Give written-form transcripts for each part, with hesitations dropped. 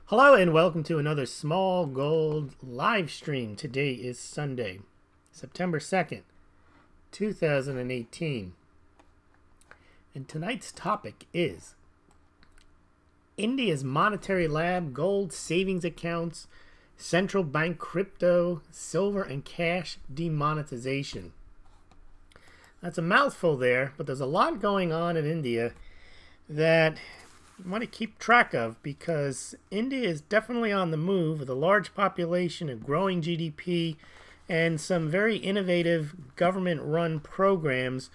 Hello and welcome to another Smaulgld live stream. Today is Sunday, September 2nd, 2018. And tonight's topic is India's monetary lab, gold savings accounts, central bank crypto, silver and cash demonetization. That's a mouthful there, but there's a lot going on in India that you want to keep track of because India is definitely on the move with a large population, a growing GDP, and some very innovative government-run programs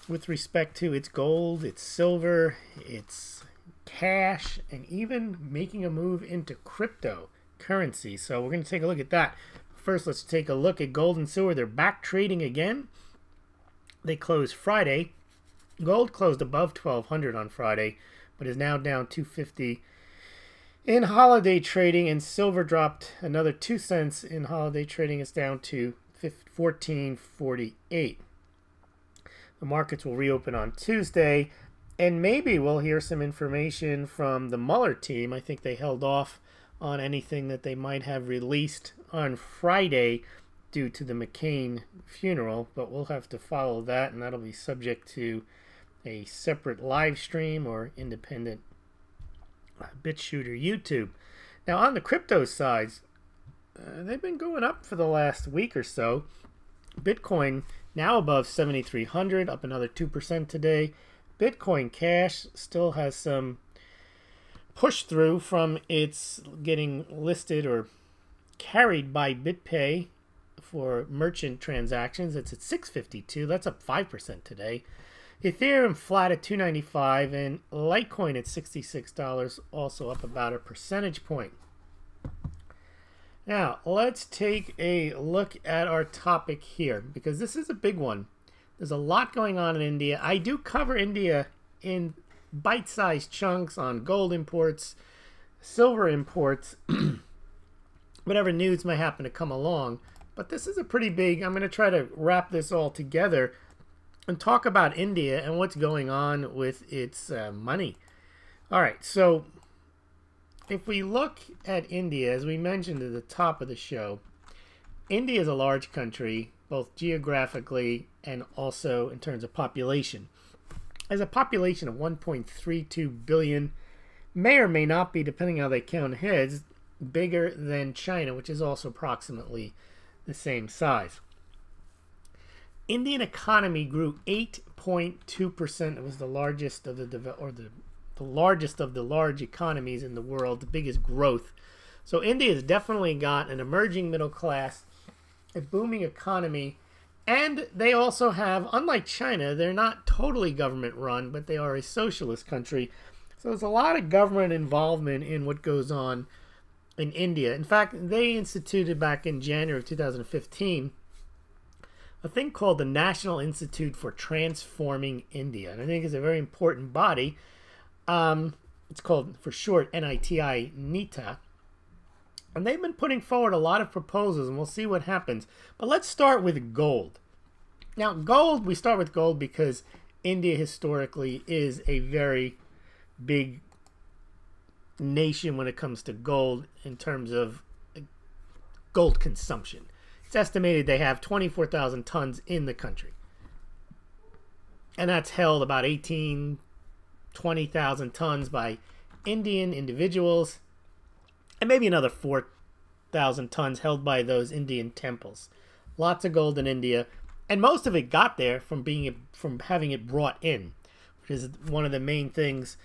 with respect to its gold, its silver, its cash, and even making a move into cryptocurrency. So we're going to take a look at that. First, let's take a look at gold and silver. They're back trading again. They closed Friday. Gold closed above 1,200 on Friday, but is now down 250 in holiday trading, and silver dropped another 2 cents in holiday trading. It's down to 14.48. The markets will reopen on Tuesday, and maybe we'll hear some information from the Mueller team. I think they held off on anything that they might have released on Friday due to the McCain funeral, but we'll have to follow that, and that'll be subject to a separate live stream or independent BitShooter YouTube. Now on the crypto sides, they've been going up for the last week or so. Bitcoin now above 7,300, up another 2% today. Bitcoin Cash still has some push through from its getting listed or carried by BitPay for merchant transactions. It's at 652. That's up 5% today. Ethereum flat at $295 and Litecoin at $66, also up about a percentage point. Now, let's take a look at our topic here because this is a big one. There's a lot going on in India. I do cover India in bite-sized chunks on gold imports, silver imports, whatever news might happen to come along. But this is a pretty big, I'm going to try to wrap this all together and talk about India and what's going on with its money. All right, so if we look at India, as we mentioned at the top of the show, India is a large country, both geographically and also in terms of population. As a population of 1.32 billion, may or may not be, depending how they count heads, bigger than China, which is also approximately the same size. Indian economy grew 8.2%. It was the largest of the largest of the large economies in the world, the biggest growth. So India has definitely got an emerging middle class, a booming economy, and they also have, unlike China, they're not totally government run, but they are a socialist country. So there's a lot of government involvement in what goes on in India. In fact, they instituted back in January of 2015 a thing called the National Institute for Transforming India. And I think it's a very important body. It's called, for short, NITI, NITA. And they've been putting forward a lot of proposals, and we'll see what happens. But let's start with gold. Now, gold, we start with gold because India historically is a very big nation when it comes to gold in terms of gold consumption. It's estimated they have 24,000 tons in the country. And that's held about 20,000 tons by Indian individuals, and maybe another 4,000 tons held by those Indian temples. Lots of gold in India, and most of it got there from having it brought in, which is one of the main things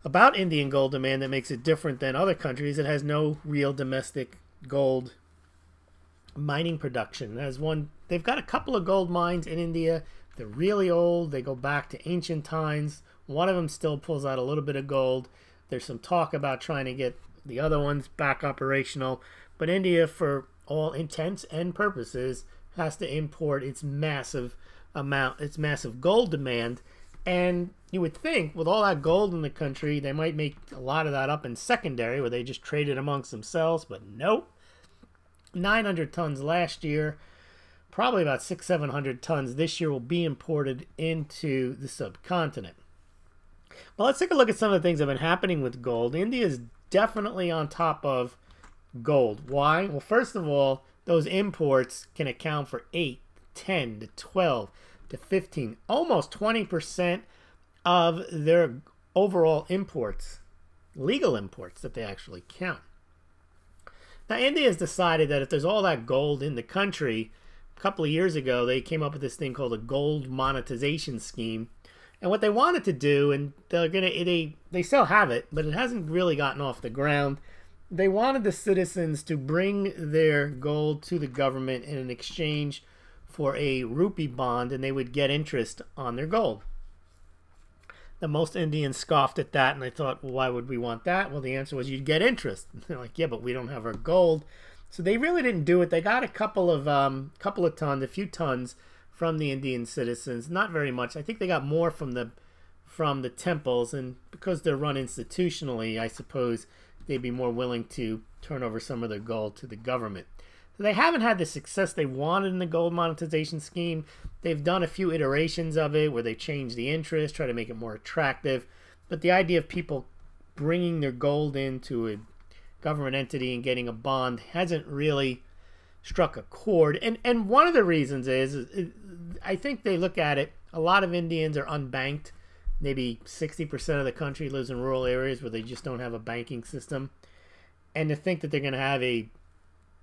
about Indian gold demand that makes it different than other countries. It has no real domestic gold mining production. They've got a couple of gold mines in India. They're really old. They go back to ancient times. One of them still pulls out a little bit of gold. There's some talk about trying to get the other ones back operational. But India, for all intents and purposes, has to import its massive gold demand. And you would think with all that gold in the country, they might make a lot of that up in secondary where they just trade it amongst themselves, but nope. 900 tons last year, probably about 600-700 tons this year will be imported into the subcontinent. Well, let's take a look at some of the things that have been happening with gold. India is definitely on top of gold. Why? Well, first of all, those imports can account for 8, 10 to 12 to 15, almost 20% of their overall imports, legal imports that they actually count. Now, India has decided that if there's all that gold in the country, a couple of years ago, they came up with this thing called a gold monetization scheme. And what they wanted to do, and they still have it, but it hasn't really gotten off the ground. They wanted the citizens to bring their gold to the government in exchange for a rupee bond, and they would get interest on their gold. Now, most Indians scoffed at that, and they thought, well, why would we want that? Well, the answer was you'd get interest. And they're like, yeah, but we don't have our gold. So they really didn't do it. They got a couple of tons, a few tons from the Indian citizens. Not very much. I think they got more from the temples, and because they're run institutionally, I suppose they'd be more willing to turn over some of their gold to the government. So they haven't had the success they wanted in the gold monetization scheme. They've done a few iterations of it where they change the interest, try to make it more attractive. But the idea of people bringing their gold into a government entity and getting a bond hasn't really struck a chord. And one of the reasons is I think they look at it, a lot of Indians are unbanked. Maybe 60% of the country lives in rural areas where they just don't have a banking system. And to think that they're going to have a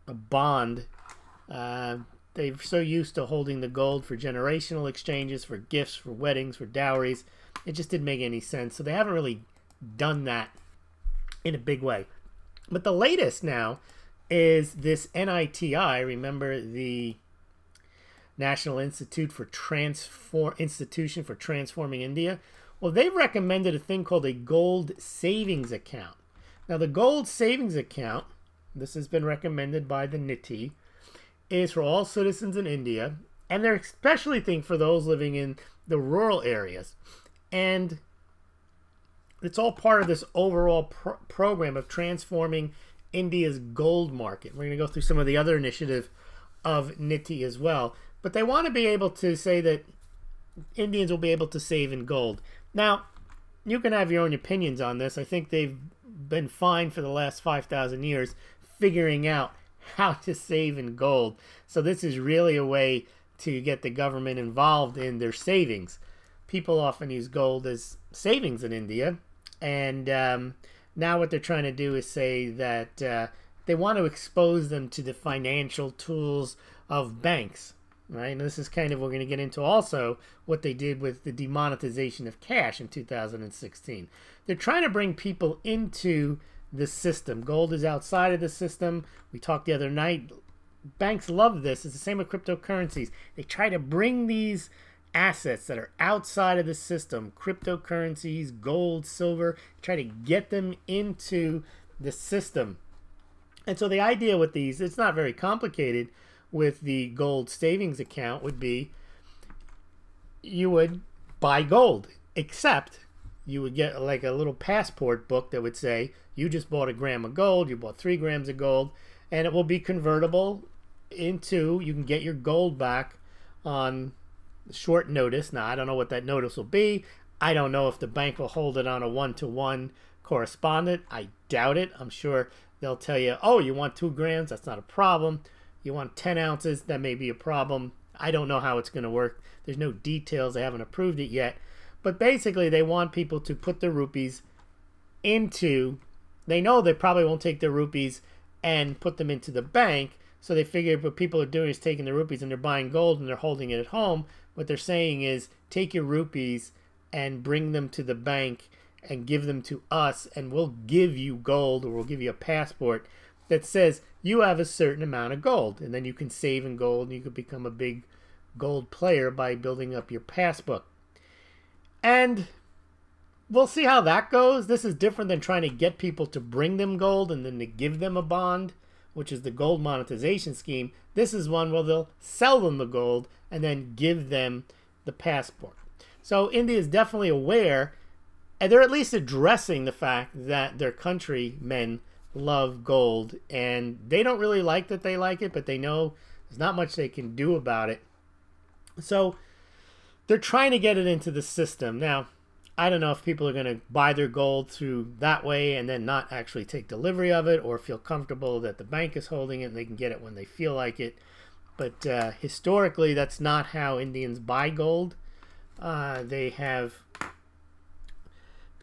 bond, they're so used to holding the gold for generational exchanges, for gifts, for weddings, for dowries. It just didn't make any sense. So they haven't really done that in a big way. But the latest now is this NITI. Remember the National Institution for Transforming India? Well, they've recommended a thing called a gold savings account. Now, the gold savings account, this has been recommended by the NITI, is for all citizens in India, and they're especially think for those living in the rural areas. And it's all part of this overall program of transforming India's gold market. We're going to go through some of the other initiative of NITI as well. But they want to be able to say that Indians will be able to save in gold. Now, you can have your own opinions on this. I think they've been fine for the last 5,000 years figuring out how to save in gold. So this is really a way to get the government involved in their savings. People often use gold as savings in India. And now what they're trying to do is say that they want to expose them to the financial tools of banks. Right? And this is kind of, we're going to get into also what they did with the demonetization of cash in 2016. They're trying to bring people into the system. Gold is outside of the system. We talked the other night. Banks love this. It's the same with cryptocurrencies. They try to bring these assets that are outside of the system, cryptocurrencies, gold, silver, try to get them into the system. And so the idea with these, it's not very complicated. With the gold savings account would be you would buy gold, except you would get like a little passport book that would say you just bought a gram of gold, you bought 3 grams of gold, and it will be convertible into, you can get your gold back on short notice. Now, I don't know what that notice will be. I don't know if the bank will hold it on a one-to-one correspondent. I doubt it. I'm sure they'll tell you, oh, you want 2 grams? That's not a problem. You want 10 ounces? That may be a problem. I don't know how it's going to work. There's no details. They haven't approved it yet. But basically, they want people to put their rupees into... They know they probably won't take their rupees and put them into the bank. So they figure what people are doing is taking the rupees and they're buying gold and they're holding it at home. What they're saying is, take your rupees and bring them to the bank and give them to us, and we'll give you gold, or we'll give you a passport that says you have a certain amount of gold, and then you can save in gold and you could become a big gold player by building up your passbook. And we'll see how that goes. This is different than trying to get people to bring them gold and then to give them a bond, which is the gold monetization scheme. This is one where they'll sell them the gold and then give them the passport. So India is definitely aware, and they're at least addressing the fact that their countrymen love gold, and they don't really like that they like it, but they know there's not much they can do about it. So they're trying to get it into the system. Now, I don't know if people are going to buy their gold through that way and then not actually take delivery of it, or feel comfortable that the bank is holding it and they can get it when they feel like it. But historically, that's not how Indians buy gold. They have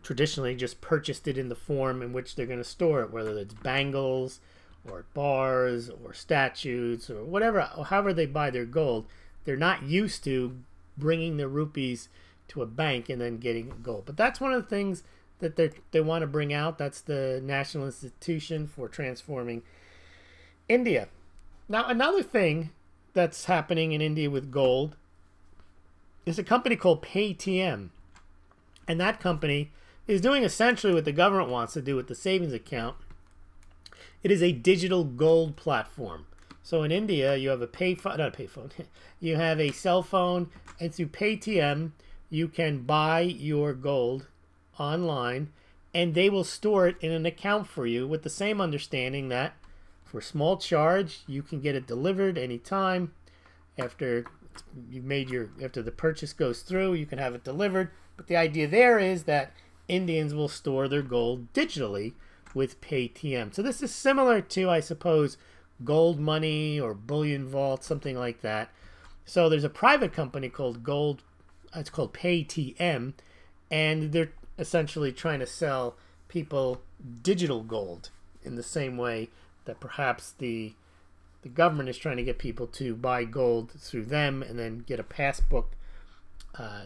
traditionally just purchased it in the form in which they're going to store it, whether it's bangles or bars or statues or whatever, or however they buy their gold. They're not used to bringing the rupees to a bank and then getting gold. But that's one of the things that they want to bring out. That's the National Institution for Transforming India. Now, another thing that's happening in India with gold is a company called Paytm. And that company is doing essentially what the government wants to do with the savings account. It is a digital gold platform. So in India, you have you have a cell phone, and through Paytm, you can buy your gold online, and they will store it in an account for you, with the same understanding that for a small charge, you can get it delivered anytime. After the purchase goes through, you can have it delivered. But the idea there is that Indians will store their gold digitally with Paytm. So this is similar to, I suppose, gold money or bullion vault, something like that. So there's a private company called it's called Paytm, and they're essentially trying to sell people digital gold in the same way that perhaps the government is trying to get people to buy gold through them and then get a passbook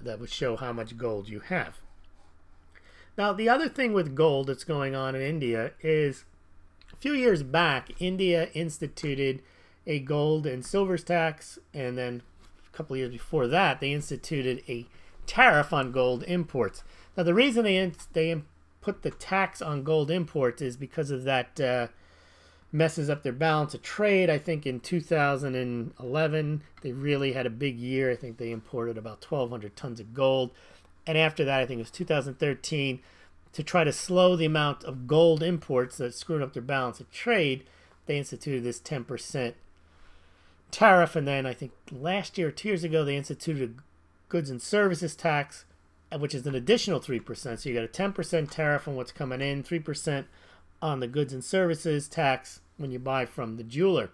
that would show how much gold you have. Now, the other thing with gold that's going on in India is a few years back, India instituted a gold and silvers tax, and then a couple of years before that, they instituted a tariff on gold imports. Now, the reason they put the tax on gold imports is because of that messes up their balance of trade. I think in 2011, they really had a big year. I think they imported about 1,200 tons of gold. And after that, I think it was 2013, to try to slow the amount of gold imports that screwed up their balance of trade, they instituted this 10% tariff. And then I think last year or 2 years ago, they instituted a goods and services tax, which is an additional 3%. So you got a 10% tariff on what's coming in, 3% on the goods and services tax when you buy from the jeweler.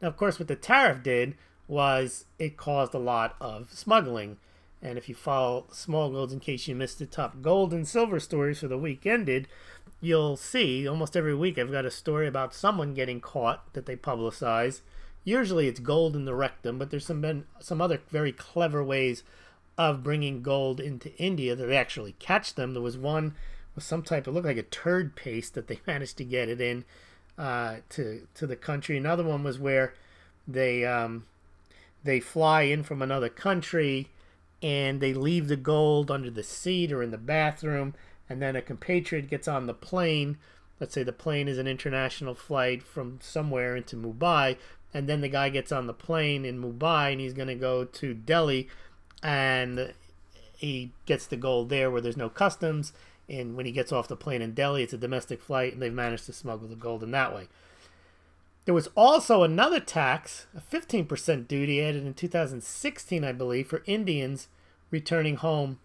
Now, of course, what the tariff did was it caused a lot of smuggling. And if you follow Smaulgld, in case you missed the top gold and silver stories for the week ended, you'll see almost every week I've got a story about someone getting caught that they publicize. Usually it's gold in the rectum, but there's been some other very clever ways of bringing gold into India that they actually catch them. There was one with some type of, looked like a turd paste, that they managed to get it in to the country. Another one was where they fly in from another country and they leave the gold under the seat or in the bathroom, and then a compatriot gets on the plane. Let's say the plane is an international flight from somewhere into Mumbai, and then the guy gets on the plane in Mumbai and he's going to go to Delhi, and he gets the gold there where there's no customs, and when he gets off the plane in Delhi, it's a domestic flight, and they've managed to smuggle the gold in that way. There was also another tax, a 15% duty added in 2016, I believe, for Indians returning home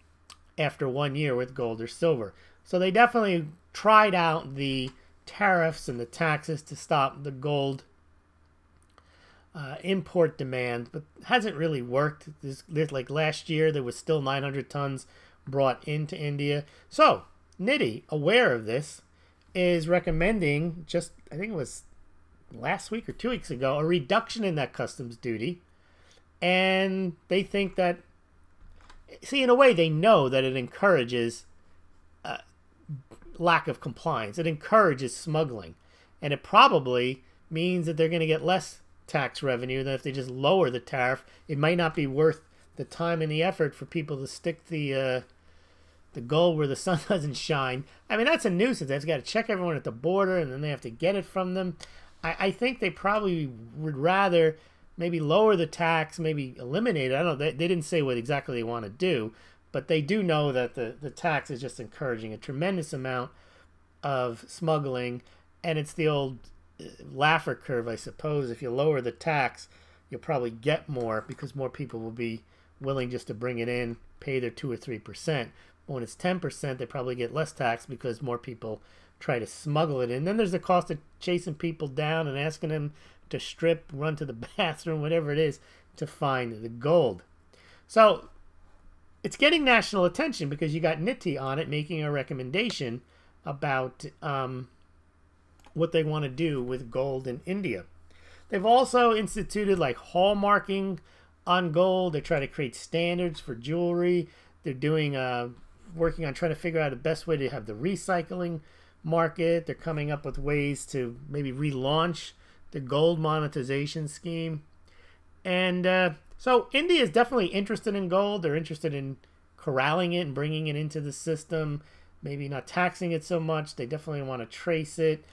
after 1 year with gold or silver. So they definitely tried out the tariffs and the taxes to stop the gold import demand, but hasn't really worked. Like last year, there was still 900 tons brought into India. So NITI, aware of this, is recommending, just I think it was last week or 2 weeks ago, a reduction in that customs duty. And they think that, see, in a way, they know that it encourages lack of compliance. It encourages smuggling. And it probably means that they're going to get less tax revenue than if they just lower the tariff. It might not be worth the time and the effort for people to stick the gold where the sun doesn't shine. I mean, that's a nuisance. They've got to check everyone at the border, and then they have to get it from them. I think they probably would rather maybe lower the tax, maybe eliminate it. I don't know. They didn't say what exactly they want to do, but they do know that the tax is just encouraging a tremendous amount of smuggling, and it's the old Laffer curve, I suppose. If you lower the tax, you'll probably get more because more people will be willing just to bring it in, pay their 2 or 3%. But when it's 10%, they probably get less tax because more people try to smuggle it in. Then there's the cost of chasing people down and asking them to strip, run to the bathroom, whatever it is, to find the gold. So it's getting national attention because you got Niti on it making a recommendation about what they want to do with gold in India. They've also instituted like hallmarking on gold. They try to create standards for jewelry. They're doing working on trying to figure out the best way to have the recycling market. They're coming up with ways to maybe relaunch the gold monetization scheme. And so India is definitely interested in gold. They're interested in corralling it and bringing it into the system, maybe not taxing it so much. They definitely want to trace it.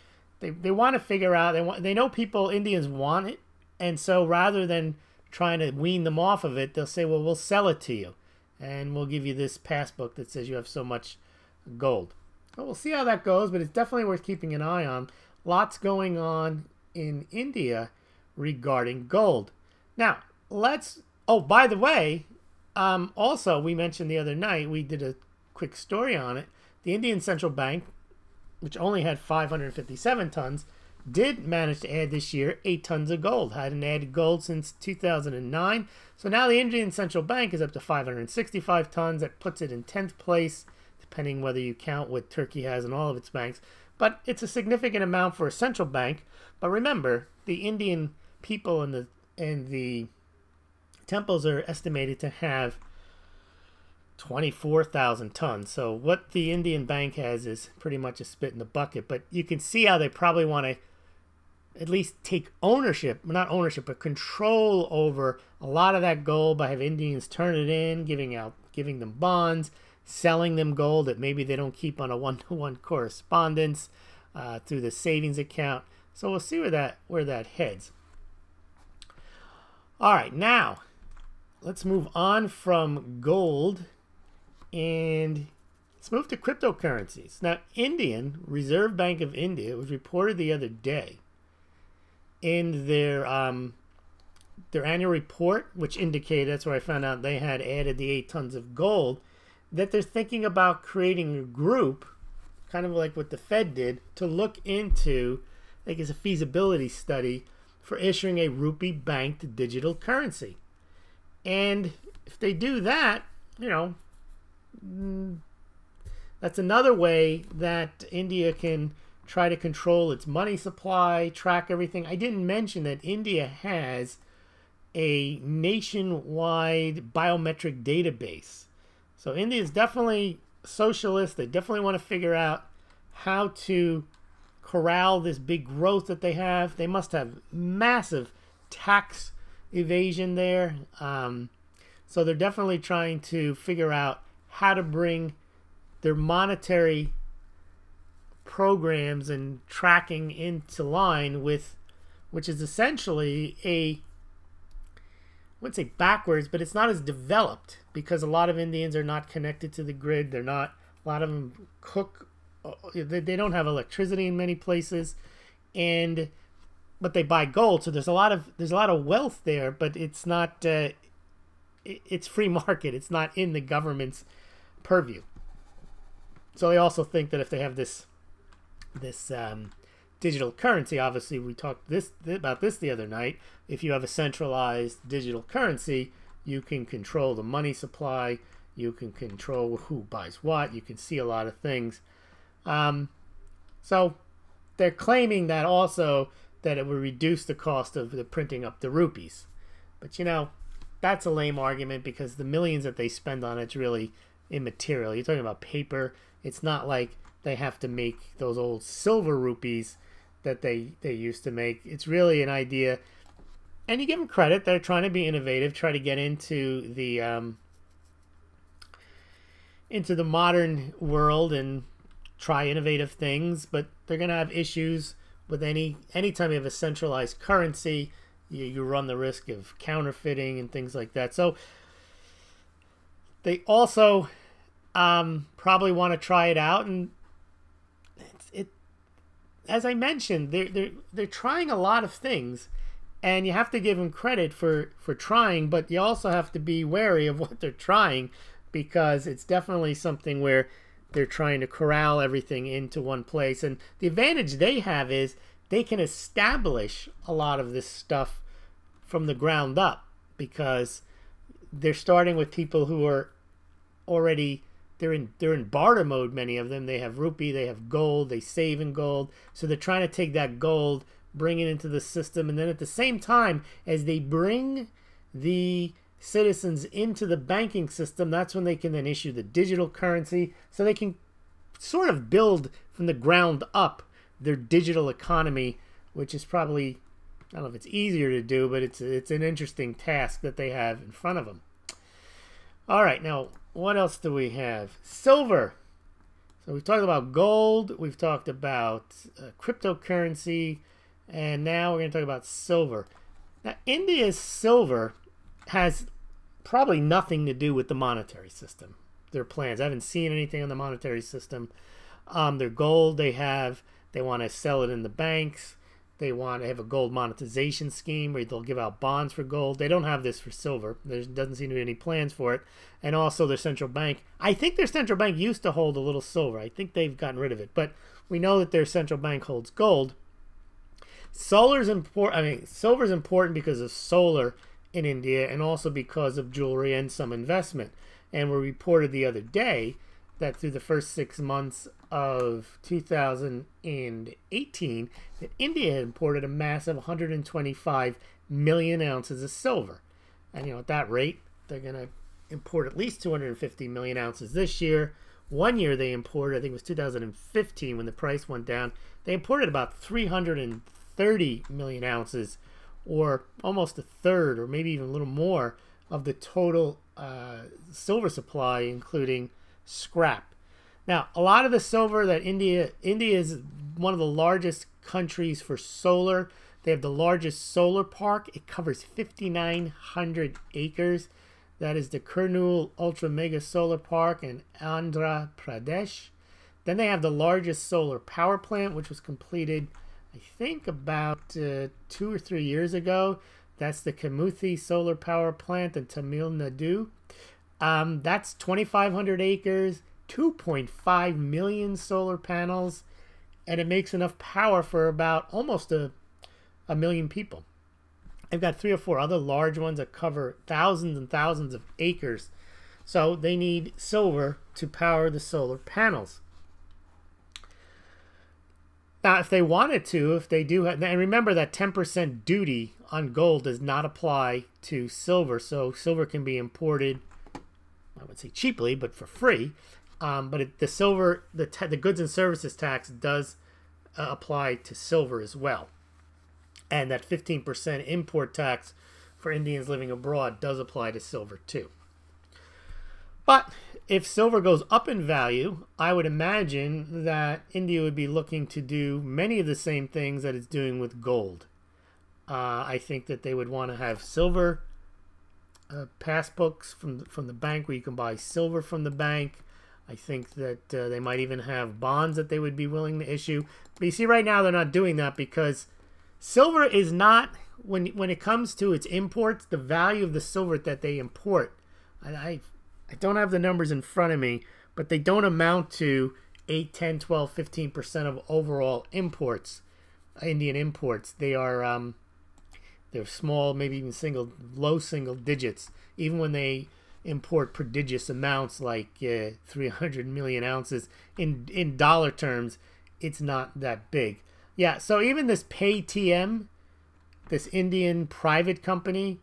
They want to figure out, they know Indians want it. And so rather than trying to wean them off of it, they'll say, well, we'll sell it to you. And we'll give you this passbook that says you have so much gold. Well, we'll see how that goes, but it's definitely worth keeping an eye on. Lots going on in India regarding gold. Now, oh, by the way, also we mentioned the other night, we did a quick story on it. The Indian Central Bank, which only had 557 tons, did manage to add this year 8 tons of gold. Hadn't added gold since 2009. So now the Indian Central Bank is up to 565 tons. That puts it in 10th place, depending whether you count what Turkey has in all of its banks. But it's a significant amount for a central bank. But remember, the Indian people and the temples are estimated to have 24,000 tons. So what the Indian bank has is pretty much a spit in the bucket. But you can see how they probably want to at least take ownership, not ownership, but control over a lot of that gold by having Indians turn it in, giving them bonds, selling them gold that maybe they don't keep on a one-to-one correspondence through the savings account. So we'll see where that heads. All right, now let's move on from gold and let's move to cryptocurrencies. Now, Indian Reserve Bank of India, it was reported the other day in their annual report, which indicated, that's where I found out they had added the 8 tons of gold, that they're thinking about creating a group, kind of like what the Fed did, to look into, I think it's a feasibility study, for issuing a rupee banked digital currency. And if they do that, you know, that's another way that India can try to control its money supply, track everything. I didn't mention that India has a nationwide biometric database. So India is definitely socialist. They definitely want to figure out how to corral this big growth that they have. They must have massive tax evasion there. So they're definitely trying to figure out how to bring their monetary programs and tracking into line with, which is essentially I wouldn't say backwards, but it's not as developed because a lot of Indians are not connected to the grid. They're not, a lot of them cook, they don't have electricity in many places, but they buy gold. So there's a lot of wealth there, but it's not, it's free market. It's not in the government's purview. So they also think that if they have this digital currency, obviously we talked about this the other night, if you have a centralized digital currency, you can control the money supply, you can control who buys what, you can see a lot of things. So they're claiming that also that it would reduce the cost of the printing up the rupees. But you know, that's a lame argument because the millions that they spend on it's really immaterial. You're talking about paper. It's not like they have to make those old silver rupees that they used to make. It's really an idea, and you give them credit. They're trying to be innovative, try to get into the modern world and try innovative things, but they're going to have issues with anytime you have a centralized currency. You run the risk of counterfeiting and things like that. So they also probably want to try it out, and as I mentioned, they're trying a lot of things, and you have to give them credit for trying, but you also have to be wary of what they're trying because it's definitely something where they're trying to corral everything into one place. And the advantage they have is they can establish a lot of this stuff from the ground up, because they're starting with people who are already, they're in barter mode, many of them. They have rupee, they have gold, they save in gold. So they're trying to take that gold, bring it into the system, and then at the same time as they bring the citizens into the banking system, that's when they can then issue the digital currency, so they can sort of build from the ground up their digital economy, which is probably, I don't know if it's easier to do, but it's an interesting task that they have in front of them. All right, now what else do we have? Silver. So we've talked about gold, we've talked about cryptocurrency, and now we're going to talk about silver. Now, India's silver has probably nothing to do with the monetary system. Their plans, I haven't seen anything on the monetary system. Their gold, they want to sell it in the banks. They want to have a gold monetization scheme where they'll give out bonds for gold. They don't have this for silver. There doesn't seem to be any plans for it. And also their central bank, I think their central bank used to hold a little silver. I think they've gotten rid of it, but we know that their central bank holds gold. Silver's important because of solar in India, and also because of jewelry and some investment. And we reported the other day that through the first 6 months of 2018, that India had imported a massive 125 million ounces of silver. And at that rate, they're going to import at least 250 million ounces this year. One year they imported, I think it was 2015 when the price went down, they imported about 330 million ounces, or almost a third, or maybe even a little more, of the total silver supply, including scrap. Now, a lot of the silver that India is one of the largest countries for solar. They have the largest solar park. It covers 5,900 acres. That is the Kurnool Ultra Mega Solar Park in Andhra Pradesh. Then they have the largest solar power plant, which was completed, I think, about 2 or 3 years ago. That's the Kamuthi Solar Power Plant in Tamil Nadu. That's 2,500 acres, 2.5 million solar panels, and it makes enough power for about almost a million people. I've got 3 or 4 other large ones that cover thousands and thousands of acres. So they need silver to power the solar panels. Now, if they wanted to, if they do, and remember that 10% duty on gold does not apply to silver, so silver can be imported, I would say cheaply, but for free. But the silver, the goods and services tax does apply to silver as well. And that 15% import tax for Indians living abroad does apply to silver too. But if silver goes up in value, I would imagine that India would be looking to do many of the same things that it's doing with gold. I think that they would want to have silver passbooks from the bank, where you can buy silver from the bank. I think that they might even have bonds that they would be willing to issue. But you see, right now they're not doing that, because silver is not, when it comes to its imports, the value of the silver that they import, I don't have the numbers in front of me, but they don't amount to 8, 10, 12, 15% of overall imports, Indian imports. They are they're small, maybe even low single digits. Even when they import prodigious amounts like 300 million ounces in dollar terms, it's not that big. Yeah, so even this PayTM, this Indian private company,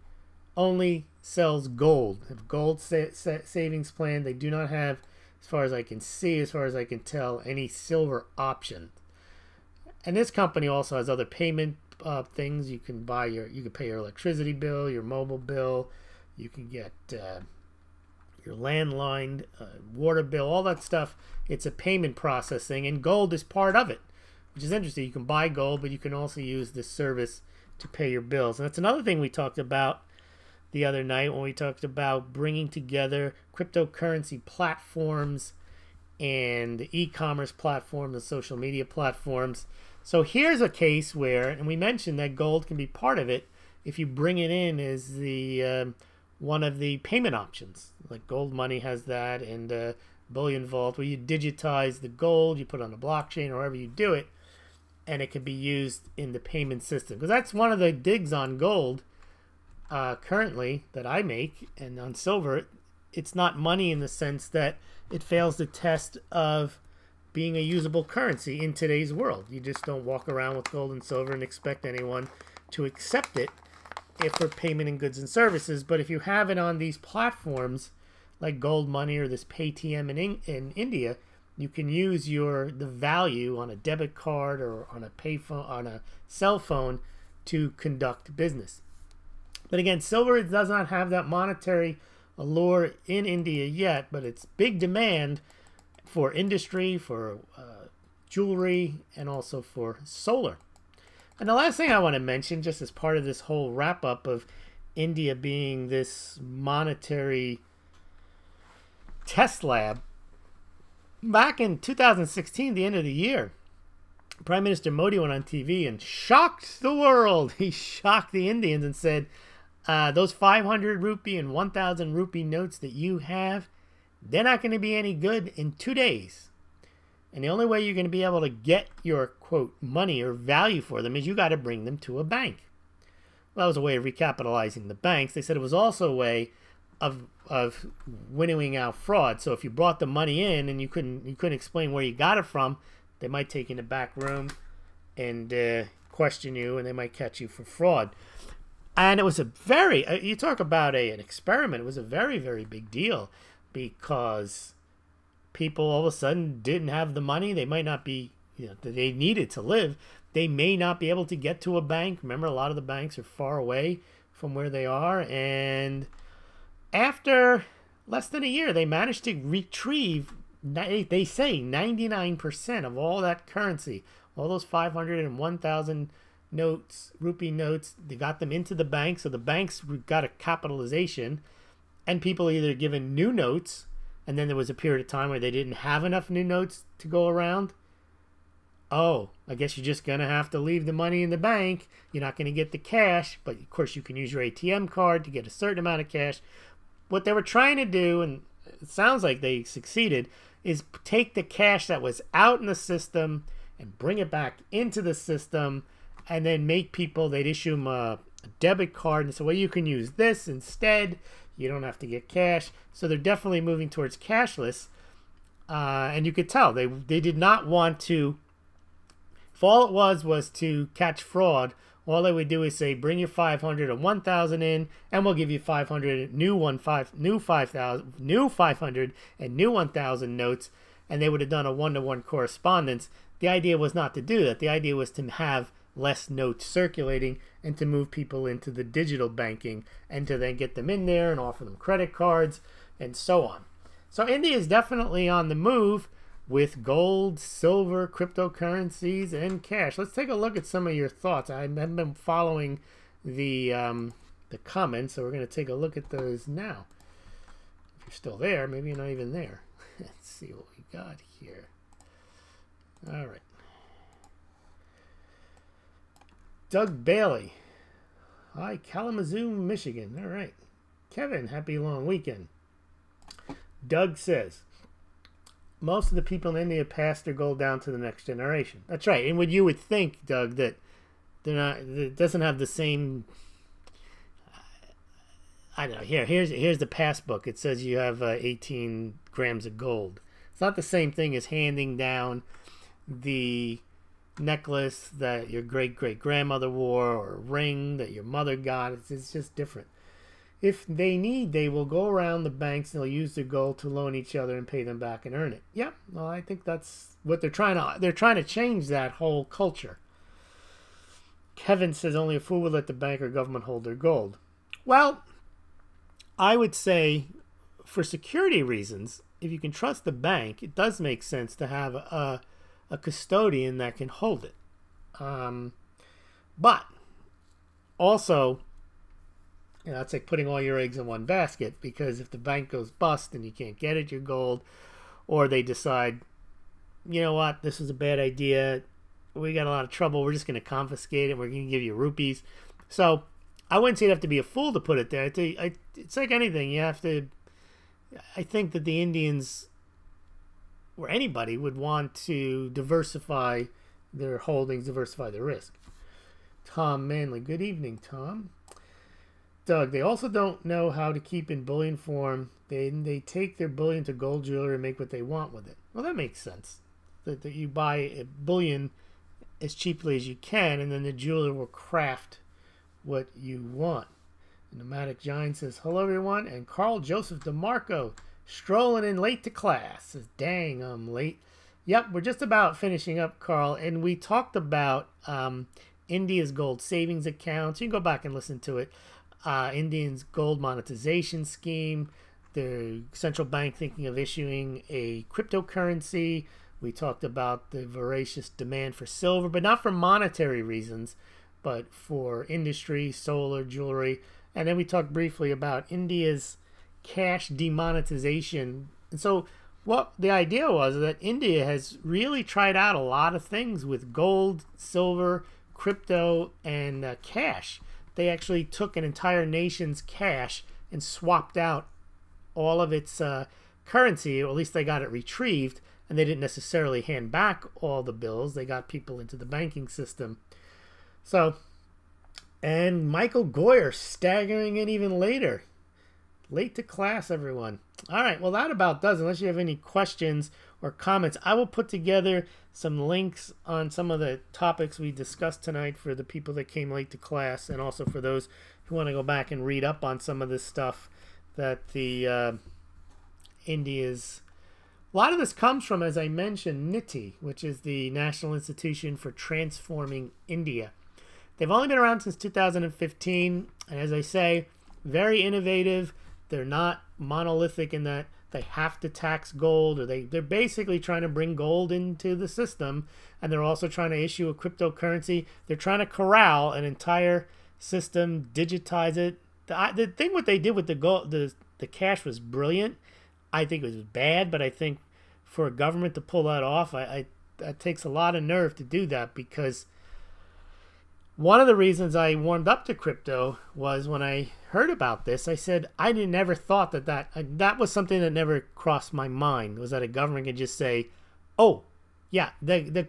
only sells gold. They have gold savings plan. They do not have, as far as I can see, as far as I can tell, any silver option. And this company also has other payment things. You can buy you can pay your electricity bill, your mobile bill. You can get your landline, water bill, all that stuff. It's a payment processing, and gold is part of it, which is interesting. You can buy gold, but you can also use this service to pay your bills. And that's another thing we talked about the other night when we talked about bringing together cryptocurrency platforms and e-commerce platforms and social media platforms. So here's a case where, and we mentioned that gold can be part of it if you bring it in as the one of the payment options. like Gold Money has that, and Bullion Vault, where you digitize the gold, you put it on the blockchain, or wherever you do it, and it can be used in the payment system. Because that's one of the digs on gold currently that I make, and on silver, it's not money in the sense that it fails the test of being a usable currency in today's world. You just don't walk around with gold and silver and expect anyone to accept it if for payment in goods and services. But if you have it on these platforms like Gold Money or this Paytm in India, you can use the value on a debit card or on a payphone, on a cell phone, to conduct business. But again, silver does not have that monetary allure in India yet, but it's big demand for industry, for jewelry, and also for solar. And the last thing I want to mention, just as part of this whole wrap-up of India being this monetary test lab, back in 2016, the end of the year, Prime Minister Modi went on TV and shocked the world. He shocked the Indians and said, those 500 rupee and 1,000 rupee notes that you have, they're not going to be any good in 2 days. And the only way you're going to be able to get your, quote, money or value for them is you got to bring them to a bank. Well, that was a way of recapitalizing the banks. They said it was also a way of winnowing out fraud. So if you brought the money in and you couldn't explain where you got it from, they might take you in the back room and question you, and they might catch you for fraud. And it was a very, you talk about an experiment, it was a very, very big deal, because people all of a sudden didn't have the money. They might not be, they needed to live. They may not be able to get to a bank. Remember, a lot of the banks are far away from where they are. And after less than a year, they managed to retrieve, they say, 99% of all that currency, all those 500 and 1,000 notes, rupee notes. They got them into the bank, so the banks got a capitalization, and people either given new notes, and then there was a period of time where they didn't have enough new notes to go around. Oh, I guess you're just going to have to leave the money in the bank. You're not going to get the cash, but of course you can use your ATM card to get a certain amount of cash. What they were trying to do, and it sounds like they succeeded, is take the cash that was out in the system and bring it back into the system, and then make people, they'd issue them a debit card and say, well, you can use this instead. You don't have to get cash. So they're definitely moving towards cashless. And you could tell they did not want to, if all it was to catch fraud, all they would do is say, bring your 500 or 1,000 in, and we'll give you 500 new 5,000, new 500 and new 1,000 notes, and they would have done a one-to-one correspondence. The idea was not to do that. The idea was to have less notes circulating and to move people into the digital banking and to then get them in there and offer them credit cards and so on. So India is definitely on the move with gold, silver, cryptocurrencies, and cash. Let's take a look at some of your thoughts. I've been following the comments, so we're going to take a look at those now. If you're still there, maybe you're not even there. Let's see what we got here. All right. Doug Bailey. Hi, Kalamazoo, Michigan. All right. Kevin, happy long weekend. Doug says, most of the people in India pass their gold down to the next generation. That's right. And what you would think, Doug, that it doesn't have the same, I don't know. Here's the passbook. It says you have 18 grams of gold. It's not the same thing as handing down the necklace that your great-great-grandmother wore, or a ring that your mother got. It's just different. If they need, they will go around the banks and they'll use the gold to loan each other and pay them back and earn it. Yeah, well, I think that's what they're trying to change that whole culture. Kevin says only a fool would let the bank or government hold their gold. Well, I would say for security reasons, if you can trust the bank, it does make sense to have a custodian that can hold it. But also, it's like putting all your eggs in one basket, because if the bank goes bust and you can't get at your gold, or they decide, you know what, this is a bad idea, we got a lot of trouble, we're just going to confiscate it, we're going to give you rupees. So I wouldn't say you have to be a fool to put it there. It's like anything. You have to I think that the Indians or anybody would want to diversify their holdings, diversify their risk. Tom Manley, good evening, Tom. Doug, they also don't know how to keep in bullion form. They take their bullion to gold jewelry and make what they want with it. Well, that makes sense. That you buy a bullion as cheaply as you can, and then the jeweler will craft what you want. The Nomadic Giant says, hello, everyone. And Carl Joseph DeMarco, strolling in late to class. Says, dang, I'm late. Yep, we're just about finishing up, Carl. And we talked about India's gold savings accounts. You can go back and listen to it. Indians' gold monetization scheme, the central bank thinking of issuing a cryptocurrency. We talked about the voracious demand for silver, but not for monetary reasons, but for industry, solar, jewelry. And then we talked briefly about India's cash demonetization. And so what the idea was that India has really tried out a lot of things with gold, silver, crypto, and cash. They actually took an entire nation's cash and swapped out all of its currency, or at least they got it retrieved, and they didn't necessarily hand back all the bills. They got people into the banking system. So, and Michael Goyer staggering in even later. Late to class, everyone. All right, well, that about does. Unless you have any questions or comments, I will put together some links on some of the topics we discussed tonight for the people that came late to class, and also for those who want to go back and read up on some of this stuff that the India's... A lot of this comes from, as I mentioned, NITI, which is the National Institution for Transforming India. They've only been around since 2015, and as I say, very innovative. They're not monolithic in that they have to tax gold, or they're basically trying to bring gold into the system, and they're also trying to issue a cryptocurrency. They're trying to corral an entire system, digitize it. The thing what they did with the gold, the cash was brilliant. I think it was bad, but I think for a government to pull that off, that takes a lot of nerve to do that, because one of the reasons I warmed up to crypto was when I heard about this, I said I never thought that was something that never crossed my mind, was that a government could just say, oh, yeah, the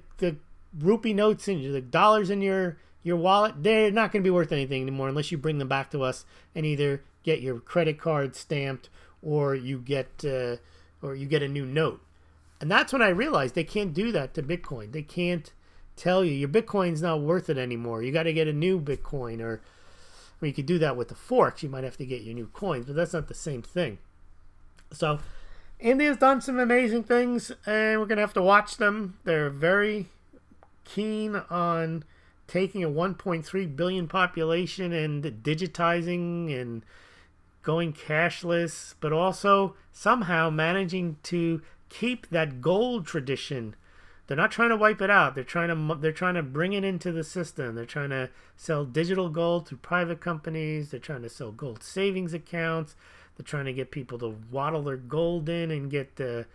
rupee notes and the dollars in your wallet, they're not going to be worth anything anymore unless you bring them back to us and either get your credit card stamped or you get a new note. And that's when I realized they can't do that to Bitcoin. They can't tell you your Bitcoin's not worth it anymore. You got to get a new Bitcoin, or you could do that with the forks. You might have to get your new coins, but that's not the same thing. So India's done some amazing things, and we're going to have to watch them. They're very keen on taking a 1.3 billion population and digitizing and going cashless, but also somehow managing to keep that gold tradition. They're not trying to wipe it out. They're trying to bring it into the system. They're trying to sell digital gold through private companies. They're trying to sell gold savings accounts. They're trying to get people to waddle their gold in and get the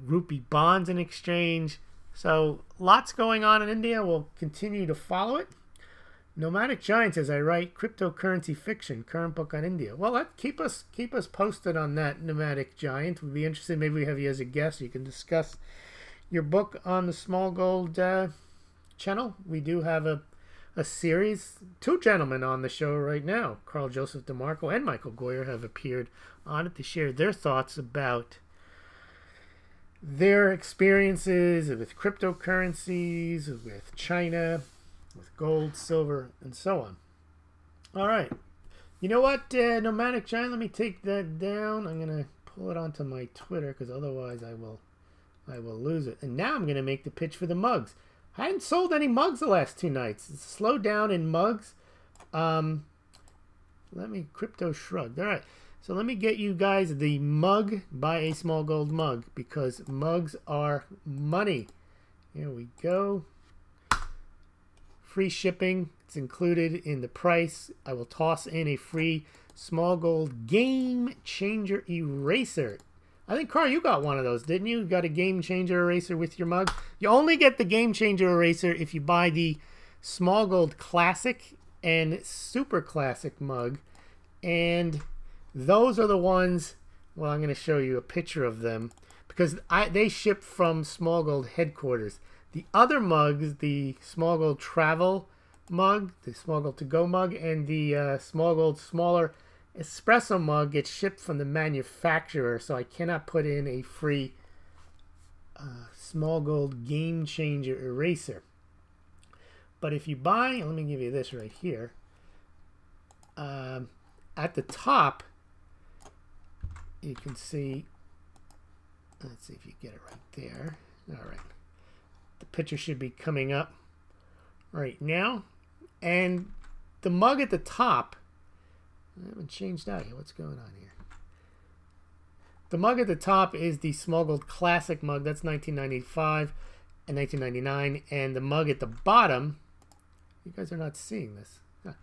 rupee bonds in exchange. So lots going on in India. We'll continue to follow it. Nomadic Giant says, I write cryptocurrency fiction, current book on India. Well, keep us posted on that, Nomadic Giant. We'd be interested. Maybe we have you as a guest. You can discuss your book on the Smaulgld channel. We do have a series. Two gentlemen on the show right now, Carl Joseph DeMarco and Michael Goyer, have appeared on it to share their thoughts about their experiences with cryptocurrencies, with China, with gold, silver, and so on. All right. You know what, Nomadic Giant? Let me take that down. I'm going to pull it onto my Twitter, because otherwise I will lose it. And now I'm going to make the pitch for the mugs. I hadn't sold any mugs the last two nights. It's slowed down in mugs. Let me crypto shrug. All right. So let me get you guys the mug. Buy a Smaulgld mug, because mugs are money. Here we go. Free shipping. It's included in the price. I will toss in a free Smaulgld Game Changer Eraser. I think, Carl, you got one of those, didn't you? You got a Game Changer Eraser with your mug. You only get the Game Changer Eraser if you buy the Smaulgld Classic and Super Classic mug. And those are the ones well, I'm going to show you a picture of them because they ship from Smaulgld headquarters. The other mugs, the Smaulgld travel mug, the Smaulgld to go mug, and the Smaulgld smaller espresso mug get shipped from the manufacturer, so I cannot put in a free Smaulgld Game Changer eraser. But if you buy, let me give you this right here. At the top, you can see, let's see if you get it right there. All right. The picture should be coming up right now. And the mug at the top, I haven't changed out here. What's going on here? The mug at the top is the Smaulgld Classic mug. That's 1995 and 1999. And the mug at the bottom, you guys are not seeing this. Huh.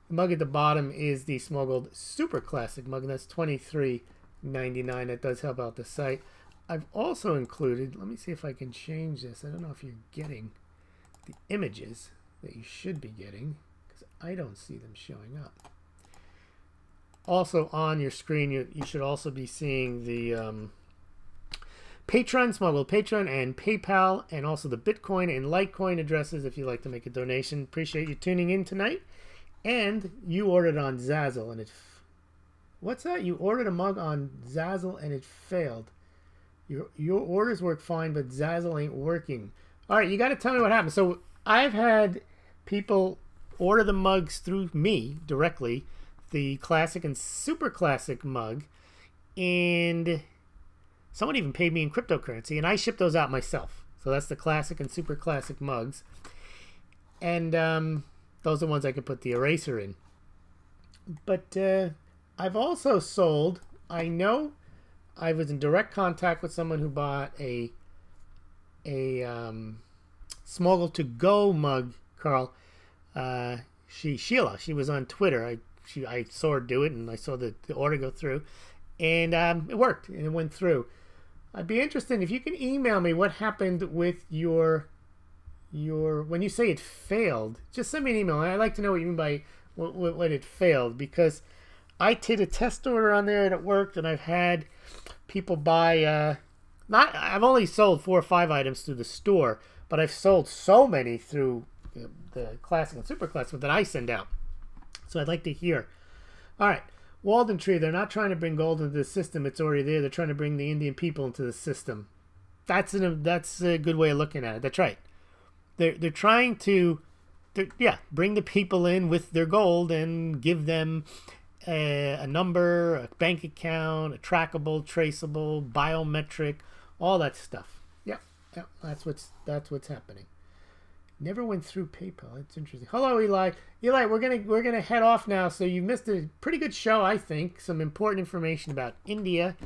The mug at the bottom is the Smaulgld Super Classic mug, and that's $23.99. That does help out the site. I've also included, let me see if I can change this. I don't know if you're getting the images that you should be getting, because I don't see them showing up. Also on your screen, you should also be seeing the Patreon, Smaulgld Patreon, and PayPal, and also the Bitcoin and Litecoin addresses if you'd like to make a donation. Appreciate you tuning in tonight. And you ordered on Zazzle, and what's that? You ordered a mug on Zazzle, and it failed. Your orders work fine, but Zazzle ain't working. All right, you got to tell me what happened. So I've had people order the mugs through me directly, the Classic and Super Classic mug, and someone even paid me in cryptocurrency, and I ship those out myself. So that's the Classic and Super Classic mugs. And those are the ones I could put the eraser in. But I've also sold, I know I was in direct contact with someone who bought a Smaulgld to go mug, Carl. Sheila, she was on Twitter. I saw her do it, and I saw the order go through, and it worked, and it went through. I'd be interested if you can email me what happened with your when you say it failed. Just send me an email. I'd like to know what you mean by when it failed, because I did a test order on there and it worked, and I've had people buy I've only sold 4 or 5 items through the store, but I've sold so many through the Classic and Super Classic that I send out. So I'd like to hear. All right, Walden Tree, they're not trying to bring gold into the system. It's already there. They're trying to bring the Indian people into the system. That's a good way of looking at it. That's right. They're trying to bring the people in with their gold and give them a number, a bank account, a trackable, traceable, biometric, all that stuff. Yeah, that's what's happening. Never went through PayPal. That's interesting. Hello, Eli. Eli, we're gonna head off now. So you missed a pretty good show, I think. Some important information about India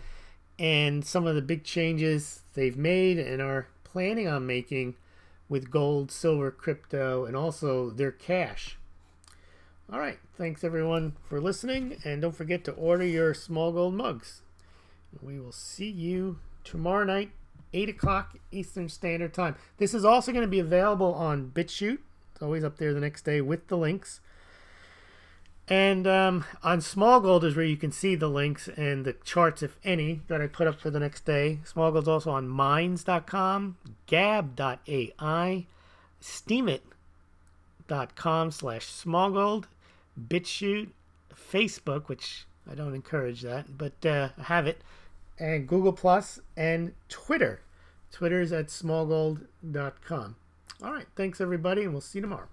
and some of the big changes they've made and are planning on making with gold, silver, crypto, and also their cash. All right. Thanks, everyone, for listening. And don't forget to order your Smaulgld mugs. We will see you tomorrow night, 8 o'clock Eastern Standard Time. This is also going to be available on BitChute. It's always up there the next day with the links. And on Smaulgld is where you can see the links and the charts, if any, that I put up for the next day. Smaulgld's also on minds.com, gab.ai, steemit.com/Smaulgld, BitChute, Facebook, which I don't encourage that, but I have it, and Google Plus, and Twitter. Twitter's at Smaulgld.com. All right, thanks everybody, and we'll see you tomorrow.